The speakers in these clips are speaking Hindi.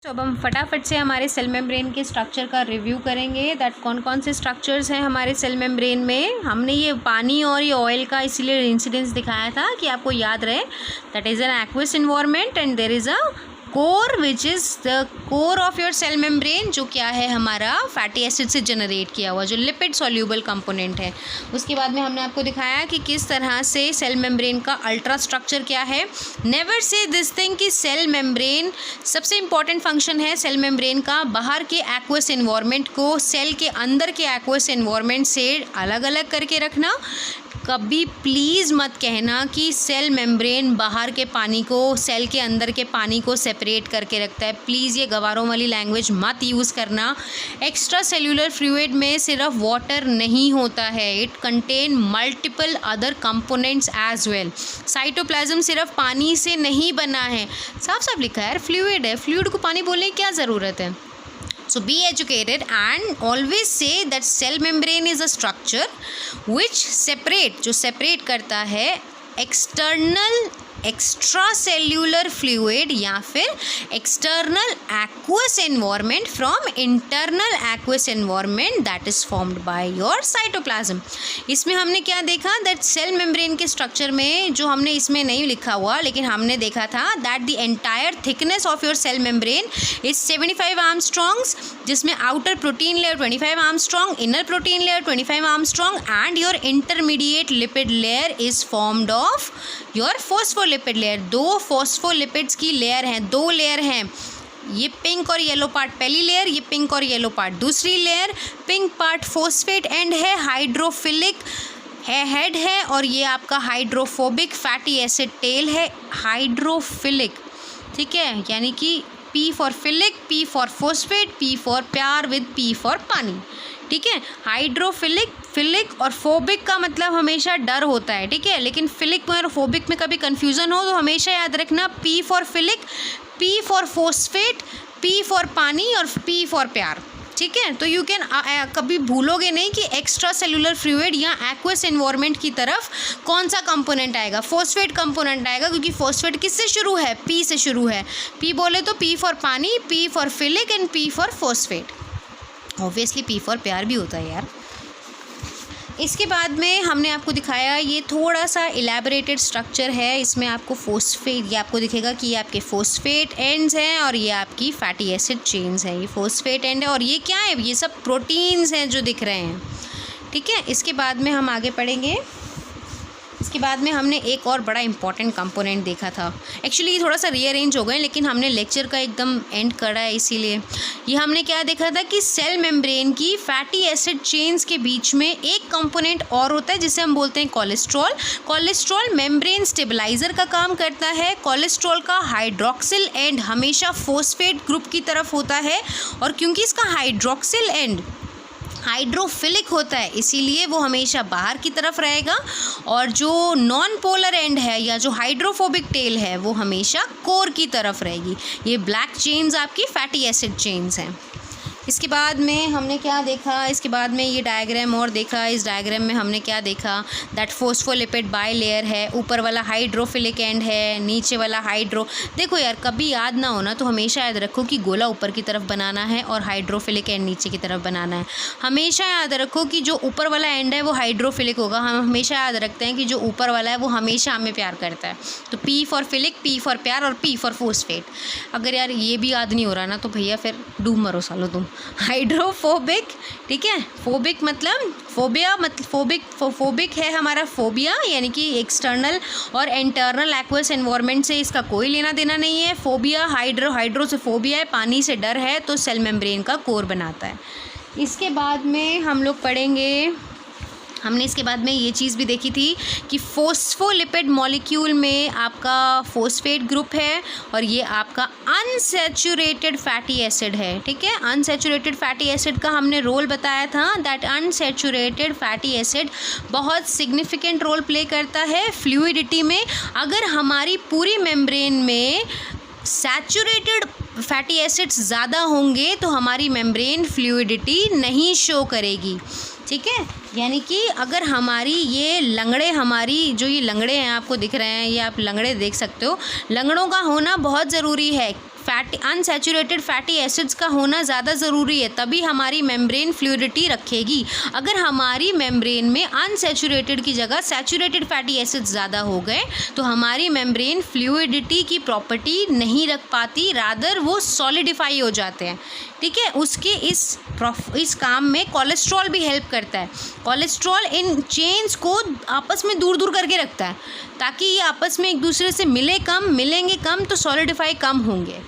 तो अब हम फटाफट से हमारे सेल मेम्ब्रेन के स्ट्रक्चर का रिव्यू करेंगे। दैट कौन कौन से स्ट्रक्चर्स हैं हमारे सेल मेम्ब्रेन में। हमने ये पानी और ये ऑयल का इसीलिए इंसिडेंस दिखाया था कि आपको याद रहे। That is an aqueous environment and there is a core which is the core of your cell membrane, जो क्या है हमारा फैटी एसिड से जनरेट किया हुआ जो लिपिड सॉल्यूबल कंपोनेंट है। उसके बाद में हमने आपको दिखाया कि किस तरह से सेल मेम्ब्रेन का अल्ट्रा स्ट्रक्चर क्या है। नेवर से दिस थिंग कि सेल मेम्ब्रेन सबसे इंपॉर्टेंट फंक्शन है सेल मेम्ब्रेन का बाहर के एक्वस इन्वायरमेंट को सेल के अंदर के एक्वस इन्वायरमेंट से अलग अलग करके रखना। कभी प्लीज़ मत कहना कि सेल मेम्ब्रेन बाहर के पानी को सेल के अंदर के पानी को सेपरेट करके रखता है। प्लीज़ ये गवारों वाली लैंग्वेज मत यूज़ करना। एक्स्ट्रा सेल्यूलर फ्लूइड में सिर्फ वाटर नहीं होता है, it contain multiple other components as well. Cytoplasm सिर्फ पानी से नहीं बना है, साफ साफ लिखा है यार, फ्लूइड है। फ्लूइड को पानी बोलने की क्या ज़रूरत है। So be educated and always say that cell membrane is a structure which जो separate करता है external एक्स्ट्रा सेल्यूलर फ्लूइड या फिर external aqueous environment from internal aqueous environment that is formed by your cytoplasm. इसमें हमने क्या देखा दैट सेल मेम्ब्रेन के स्ट्रक्चर में जो हमने इसमें नहीं लिखा हुआ लेकिन हमने देखा था that the entire thickness of your cell membrane is 75 angstroms, जिसमें outer protein layer 25 angstrom, inner protein layer 25 angstrom and your intermediate lipid layer is formed of your phospholipid layer. दो फोस्फोलिपिड्स की लेयर हैं, दो लेयर हैं, ये पिंक और येलो पार्ट पहली लेयर, ये पिंक और येलो पार्ट दूसरी layer. Pink part phosphate end है, हाइड्रोफिलिक है हेड है, और ये आपका हाइड्रोफोबिक फैटी एसिड टेल है। हाइड्रोफिलिक, ठीक है, यानी कि P for philic, P for phosphate, P for प्यार विद P फॉर पानी, ठीक है। हाइड्रोफिलिक, फिलिक और फोबिक का मतलब हमेशा डर होता है, ठीक है, लेकिन फिलिक में और फोबिक में कभी कन्फ्यूज़न हो तो हमेशा याद रखना P for philic, P for phosphate, P for पानी और P फॉर प्यार, ठीक है। तो यू कैन कभी भूलोगे नहीं कि एक्स्ट्रा सेलुलर फ्लूइड या एक्वस एनवायरनमेंट की तरफ कौन सा कंपोनेंट आएगा, फोस्फेट कंपोनेंट आएगा, क्योंकि फोस्फेट किससे शुरू है, P से शुरू है। P बोले तो P फॉर पानी, P for philic and P for phosphate. Obviously P for प्यार भी होता है यार। इसके बाद में हमने आपको दिखाया ये थोड़ा सा इलेबोरेटेड स्ट्रक्चर है। इसमें आपको फोस्फेट, ये आपको दिखेगा कि ये आपके फोस्फेट एंड्स हैं और ये आपकी फैटी एसिड चेन्स हैं। ये फोस्फेट एंड है और ये क्या है, ये सब प्रोटीन्स हैं जो दिख रहे हैं, ठीक है। इसके बाद में हम आगे पढ़ेंगे। इसके बाद में हमने एक और बड़ा इंपॉर्टेंट कंपोनेंट देखा था। एक्चुअली ये थोड़ा सा रीअरेंज हो गए लेकिन हमने लेक्चर का एकदम एंड करा है, इसीलिए ये हमने क्या देखा था कि सेल मेम्ब्रेन की फैटी एसिड चेन्स के बीच में एक कंपोनेंट और होता है जिसे हम बोलते हैं कोलेस्ट्रॉल। कोलेस्ट्रॉल मेम्ब्रेन स्टेबलाइजर का काम करता है। कोलेस्ट्रॉल का हाइड्रोक्सिल एंड हमेशा फोस्फेट ग्रुप की तरफ होता है, और क्योंकि इसका हाइड्रोक्सिल एंड हाइड्रोफिलिक होता है इसीलिए वो हमेशा बाहर की तरफ रहेगा, और जो नॉन पोलर एंड है या जो हाइड्रोफोबिक टेल है वो हमेशा कोर की तरफ रहेगी। ये ब्लैक चेन्स आपकी फैटी एसिड चेन्स हैं। इसके बाद में हमने क्या देखा, इसके बाद में ये डायग्राम और देखा। इस डायग्राम में हमने क्या देखा दैट फोस्फोलिपिड बाई लेयर है, ऊपर वाला हाइड्रोफिलिक एंड है, नीचे वाला हाइड्रो। देखो यार कभी याद ना होना तो हमेशा याद रखो कि गोला ऊपर की तरफ बनाना है और हाइड्रोफिलिक एंड नीचे की तरफ बनाना है। हमेशा याद रखो कि जो ऊपर वाला एंड है वो हाइड्रोफिलिक होगा। हम हमेशा याद रखते हैं कि जो ऊपर वाला है वो हमेशा हमें प्यार करता है। तो P for philic, P for प्यार और P फॉर फोस्फेट। अगर यार ये भी याद नहीं हो रहा ना तो भैया फिर डूब मरो सालो तुम। हाइड्रोफोबिक, ठीक है, फोबिक मतलब फोबिया, मतलब फोबिक है हमारा फोबिया, यानी कि एक्सटर्नल और इंटरनल एक्वस एनवायरनमेंट से इसका कोई लेना देना नहीं है। फोबिया हाइड्रो से फोबिया है, पानी से डर है, तो सेल मेम्ब्रेन का कोर बनाता है। इसके बाद में हम लोग पढ़ेंगे, हमने इसके बाद में ये चीज़ भी देखी थी कि फोस्फोलिपिड मॉलिक्यूल में आपका फोस्फेट ग्रुप है और ये आपका अनसैचुरेटेड फैटी एसिड है, ठीक है। अनसैचुरेटेड फैटी एसिड का हमने रोल बताया था दैट अनसैचुरेटेड फैटी एसिड बहुत सिग्निफिकेंट रोल प्ले करता है फ्लूइडिटी में। अगर हमारी पूरी मेम्ब्रेन में सैचुरेटेड फैटी एसिड्स ज़्यादा होंगे तो हमारी मेम्ब्रेन फ्लूइडिटी नहीं शो करेगी, ठीक है। यानी कि अगर हमारी ये लंगड़े, हमारी जो ये लंगड़े हैं आपको दिख रहे हैं, ये आप लंगड़े देख सकते हो, लंगड़ों का होना बहुत ज़रूरी है। अनसैचुरेटेड फैटी एसिड्स का होना ज़्यादा ज़रूरी है, तभी हमारी मेम्ब्रेन फ्लूइडिटी रखेगी। अगर हमारी मेम्ब्रेन में अनसैचुरेटेड की जगह सैचुरेटेड फैटी एसिड्स ज़्यादा हो गए तो हमारी मेम्ब्रेन फ्लूइडिटी की प्रॉपर्टी नहीं रख पाती, रादर वो सॉलिडिफाई हो जाते हैं। ठीक है, उसके इस काम में कोलेस्ट्रॉल भी हेल्प करता है। कोलेस्ट्रॉल इन चेन्स को आपस में दूर दूर करके रखता है ताकि ये आपस में एक दूसरे से मिलेंगे कम तो सॉलिडिफाई कम होंगे।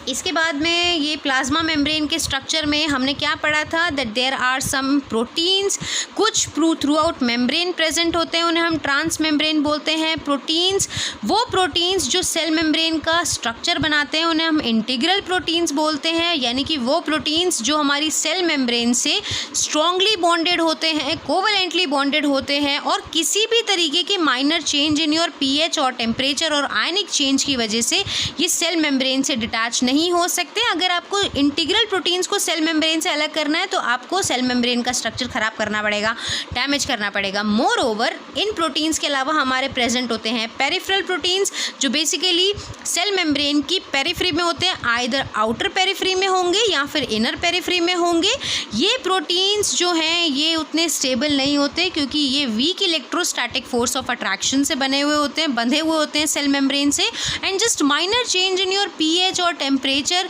इसके बाद में ये प्लाज्मा मेम्ब्रेन के स्ट्रक्चर में हमने क्या पढ़ा था, that there are some proteins, कुछ थ्रू आउट मेम्ब्रेन प्रेजेंट होते हैं, उन्हें हम ट्रांस मेम्ब्रेन बोलते हैं। प्रोटीन्स, वो प्रोटीन्स जो सेल मेम्ब्रेन का स्ट्रक्चर बनाते हैं उन्हें हम इंटीग्रल प्रोटीन्स बोलते हैं, यानी कि वो प्रोटीन्स जो हमारी सेल मेम्ब्रेन से स्ट्रांगली बॉन्डेड होते हैं, कोवलेंटली बॉन्डेड होते हैं और किसी भी तरीके के minor change in your pH और टेम्परेचर और आयनिक चेंज की वजह से ये सेल मेम्ब्रेन से डिटैच नहीं हो सकते। अगर आपको इंटीग्रल प्रोटीन्स को सेल मेम्ब्रेन से अलग करना है तो आपको सेल मेम्ब्रेन का स्ट्रक्चर ख़राब करना पड़ेगा, डैमेज करना पड़ेगा। मोर ओवर इन प्रोटीन्स के अलावा हमारे प्रेजेंट होते हैं पेरिफेरल प्रोटीन्स जो बेसिकली सेल मेम्ब्रेन की पेरिफ्री में होते हैं, आइदर आउटर पेरिफ्री में होंगे या फिर इनर पेरिफ्री में होंगे। ये प्रोटीन्स जो हैं ये उतने स्टेबल नहीं होते क्योंकि ये weak electrostatic force of attraction से बंधे हुए होते हैं सेल मेम्ब्रेन से, and just minor change in your pH और टेम्परेचर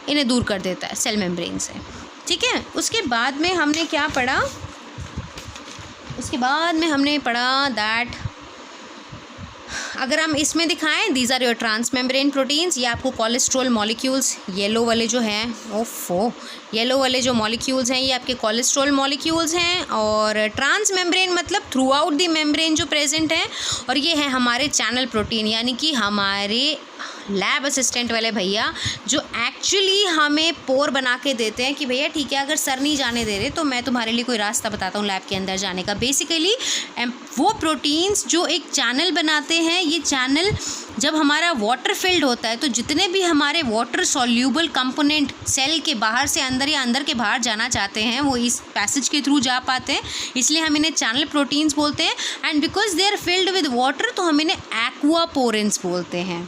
इन्हें दूर कर देता है सेल मेम्ब्रेन से। ठीक है, उसके बाद में हमने क्या पढ़ा, उसके बाद में हमने पढ़ा दैट अगर हम इसमें दिखाएं, these are your transmembrane proteins, ये आपको कोलेस्ट्रॉल मॉलिक्यूल्स, येलो वाले जो हैं, येलो वाले जो मॉलिक्यूल्स हैं ये आपके कोलेस्ट्रॉल मॉलिक्यूल्स हैं। और ट्रांस मेम्ब्रेन मतलब थ्रू आउट द मेम्ब्रेन जो प्रेजेंट है, और ये है हमारे चैनल प्रोटीन, यानी कि हमारे लैब असिस्टेंट वाले भैया जो एक्चुअली हमें पोर बना के देते हैं कि भैया ठीक है अगर सर नहीं जाने दे रहे तो मैं तुम्हारे लिए कोई रास्ता बताता हूँ लैब के अंदर जाने का। बेसिकली वो प्रोटीन्स जो एक चैनल बनाते हैं, ये चैनल जब हमारा वाटर फिल्ड होता है तो जितने भी हमारे वाटर सॉल्यूबल कंपोनेंट सेल के बाहर से अंदर या अंदर के बाहर जाना चाहते हैं वो इस पैसेज के थ्रू जा पाते हैं, इसलिए हम इन्हें चैनल प्रोटीन्स बोलते हैं। And because they are filled with water तो हम इन्हें एक्वापोरेंस बोलते हैं।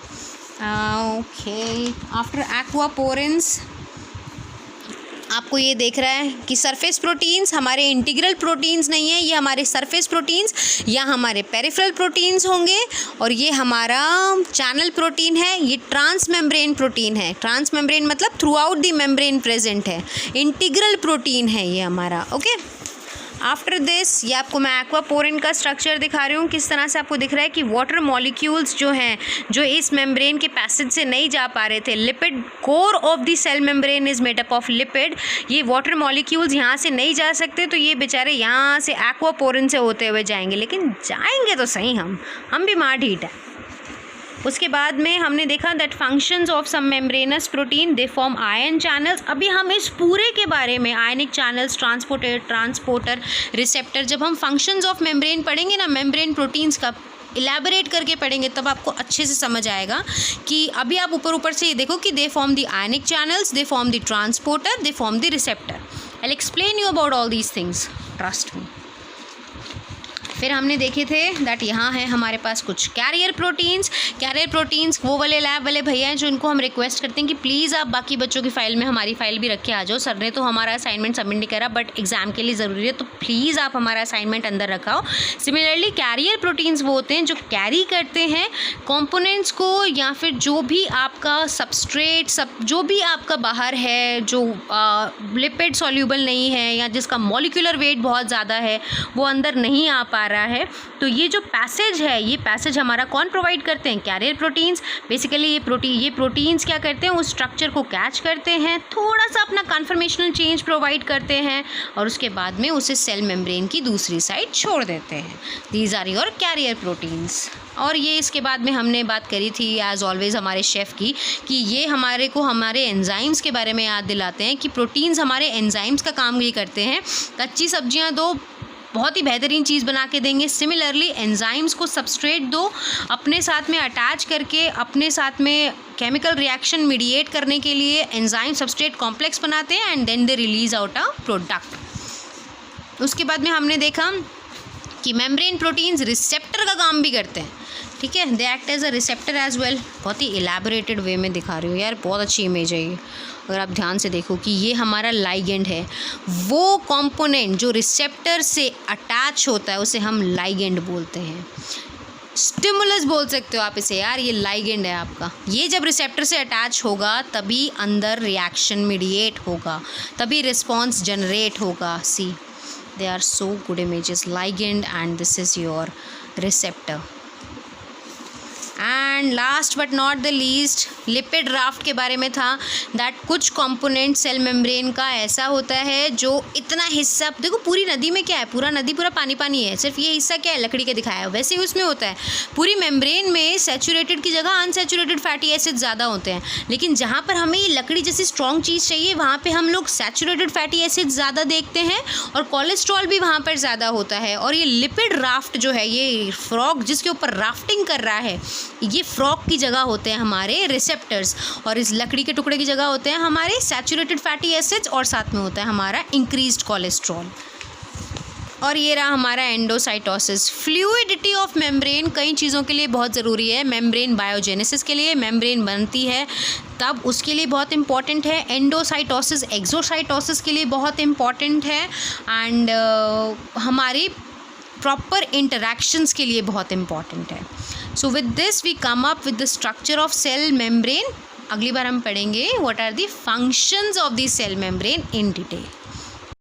ओके, आफ्टर एक्वापोरेंस आपको ये देख रहा है कि सरफेस प्रोटीन्स हमारे इंटीग्रल प्रोटीन्स नहीं है, ये हमारे सरफेस प्रोटीन्स या हमारे पेरिफेरल प्रोटीन्स होंगे, और ये हमारा चैनल प्रोटीन है, ये ट्रांस मेम्ब्रेन प्रोटीन है। ट्रांस मेम्ब्रेन मतलब through out the membrane present है, इंटीग्रल प्रोटीन है ये हमारा। ओके, आफ्टर दिस ये आपको मैं एक्वापोरेन का स्ट्रक्चर दिखा रही हूँ, किस तरह से आपको दिख रहा है कि वाटर मॉलिक्यूल्स जो हैं जो इस मेम्ब्रेन के पैसेज से नहीं जा पा रहे थे, lipid core of the cell membrane is made up of lipid, ये वाटर मॉलिक्यूल्स यहाँ से नहीं जा सकते तो ये बेचारे यहाँ से एक्वापोरेन से होते हुए जाएंगे, लेकिन जाएंगे तो सही, हम भी मार ढीठ है। उसके बाद में हमने देखा that functions of some membranous protein they form ion channels. अभी हम इस पूरे के बारे में आयनिक चैनल्स, ट्रांसपोर्टर, रिसेप्टर, जब हम फंक्शंस ऑफ मेम्ब्रेन पढ़ेंगे ना, मेम्ब्रेन प्रोटीन्स का इलेबोरेट करके पढ़ेंगे तब आपको अच्छे से समझ आएगा कि अभी आप ऊपर से ये देखो कि they form the ionic channels, they form the transporter, they form the receptor. I will explain you about all these things, trust me. फिर हमने देखे थे दैट यहाँ है हमारे पास कुछ कैरियर प्रोटीन्स वो वाले लैब वाले भैया हैं जो इनको हम रिक्वेस्ट करते हैं कि प्लीज़ आप बाकी बच्चों की फ़ाइल में हमारी फ़ाइल भी रख के आ जाओ। सर ने तो हमारा असाइनमेंट सबमिट नहीं करा बट एग्ज़ाम के लिए ज़रूरी है तो प्लीज़ आप हमारा असाइनमेंट अंदर रखाओ। सिमिलरली कैरियर प्रोटीन्स वो होते हैं जो कैरी करते हैं कॉम्पोनेंट्स को, या फिर जो भी आपका सबस्ट्रेट जो भी आपका बाहर है जो लिपिड सॉल्यूबल नहीं है या जिसका मॉलिक्यूलर वेट बहुत ज़्यादा है वो अंदर नहीं आ पा रहा है, तो ये जो पैसेज है ये पैसेज हमारा कौन प्रोवाइड करते हैं? Carrier proteins. बेसिकली ये प्रोटीन्स क्या करते हैं, उस स्ट्रक्चर को कैच करते हैं, थोड़ा सा अपना कन्फर्मेशनल चेंज प्रोवाइड करते हैं और उसके बाद में उसे सेल मेम्ब्रेन की दूसरी साइड छोड़ देते हैं। These are your carrier proteins. और ये इसके बाद में हमने बात करी थी एज़ ऑलवेज़ हमारे शेफ़ की कि ये हमारे को हमारे एंजाइम्स के बारे में याद दिलाते हैं कि प्रोटीन्स हमारे एंजाइम्स का काम ये करते हैं। कच्ची सब्जियां दो, बहुत ही बेहतरीन चीज़ बना के देंगे। सिमिलरली एंजाइम्स को सबस्ट्रेट दो, अपने साथ में अटैच करके अपने साथ में केमिकल रिएक्शन मीडिएट करने के लिए एंजाइम सबस्ट्रेट कॉम्प्लेक्स बनाते हैं and then they release out a product. उसके बाद में हमने देखा कि मेम्ब्रेन प्रोटीन्स रिसेप्टर का काम भी करते हैं। ठीक है। They act as a receptor as well. बहुत ही इलेबोरेटेड वे में दिखा रही हूँ यार, बहुत अच्छी इमेज है ये। अगर आप ध्यान से देखो कि ये हमारा लाइगेंड है, वो कंपोनेंट जो रिसेप्टर से अटैच होता है उसे हम लाइगेंड बोलते हैं। स्टिमुलस बोल सकते हो आप इसे यार, ये लाइगेंड है आपका। ये जब रिसेप्टर से अटैच होगा तभी अंदर रिएक्शन मीडिएट होगा, तभी रिस्पॉन्स जनरेट होगा। See, they are so good images, ligand and this is your receptor. And last but not the least, lipid raft के बारे में था। दैट कुछ कंपोनेंट सेल मेम्ब्रेन का ऐसा होता है जो इतना हिस्सा, देखो पूरी नदी में क्या है, पूरा नदी पूरा पानी पानी है, सिर्फ ये हिस्सा क्या है, लकड़ी के दिखाया है, वैसे ही उसमें होता है। पूरी मेम्ब्रेन में सैचुरेटेड की जगह अनसैचुरेटेड फैटी एसिड ज़्यादा होते हैं, लेकिन जहाँ पर हमें ये लकड़ी जैसी स्ट्रॉन्ग चीज़ चाहिए वहाँ पर हम लोग सैचुरेटेड फैटी एसिड ज़्यादा देखते हैं, और कोलेस्ट्रॉल भी वहाँ पर ज़्यादा होता है। और ये लिपिड राफ्ट जो है, ये फ्रॉग जिसके ऊपर राफ्टिंग कर रहा है, ये फ्रॉग की जगह होते हैं हमारे रिसेप्टर्स, और इस लकड़ी के टुकड़े की जगह होते हैं हमारे सैचुरेटेड फैटी एसिड्स, और साथ में होता है हमारा इंक्रीज्ड कोलेस्ट्रॉल। और ये रहा हमारा एंडोसाइटोसिस। फ्लूइडिटी ऑफ मेम्ब्रेन कई चीज़ों के लिए बहुत ज़रूरी है। मेम्ब्रेन बायोजेनेसिस के लिए, मेम्ब्रेन बनती है तब उसके लिए बहुत इंपॉर्टेंट है। एंडोसाइटोसिस एक्सोसाइटोसिस के लिए बहुत इंपॉर्टेंट है। एंड हमारी प्रॉपर इंटरैक्शंस के लिए बहुत इंपॉर्टेंट है। So with this we come up with the structure of cell membrane. अगली बार हम पढ़ेंगे what are the functions of the cell membrane in detail.